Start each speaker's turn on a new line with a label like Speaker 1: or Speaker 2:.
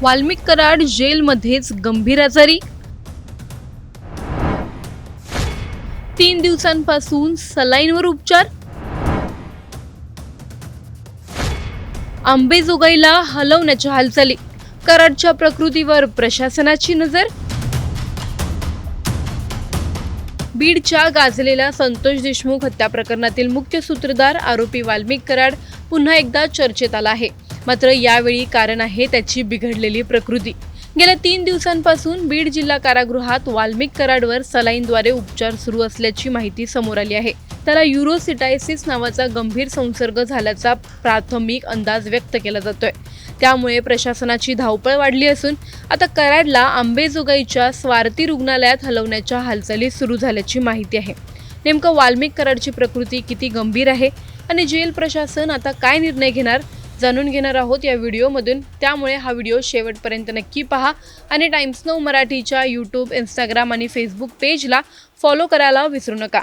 Speaker 1: वाल्मिक कराड जेलमध्येच गंभीर आजारी, 3 दिवसांपासून सलाईनवर उपचार, अंबेजोगाईला हलवण्याच्या हालचाली, कराडच्या प्रकृतीवर प्रशासनाची नजर, बीडच्या गाजलेल्या संतोष देशमुख हत्या प्रकरणातील मुख्य सूत्रधार आरोपी वाल्मिक कराड पुन्हा एकदा चर्चेत आला आहे. मात्र यावेळी कारण आहे त्याची बिघडलेली प्रकृती. गेल्या 3 दिवसांपासून बीड जिल्हा कारागृहात वाल्मिक कराडवर सलाईनद्वारे उपचार सुरू असल्याची माहिती समोर आली आहे. त्याला युरोसिटायसिस नावाचा गंभीर संसर्ग झाल्याचा प्राथमिक अंदाज व्यक्त केला जातोय. त्यामुळे प्रशासनाची धावपळ वाढली असून आता कराडला अंबेजोगाईच्या स्वारती रुग्णालयात हलवण्याच्या हालचाली सुरू झाल्याची माहिती आहे. नेमकं वाल्मिक कराडची प्रकृती किती गंभीर आहे आणि जेल प्रशासन आता काय निर्णय घेणार जाणून घेणार आहोत या व्हिडिओमधून. त्यामुळे हा व्हिडिओ शेवटपर्यंत नक्की पहा आणि टाइम्स नाऊ मराठीच्या यूट्यूब, इंस्टाग्राम आणि फेसबुक पेजला फॉलो करायला विसरू नका.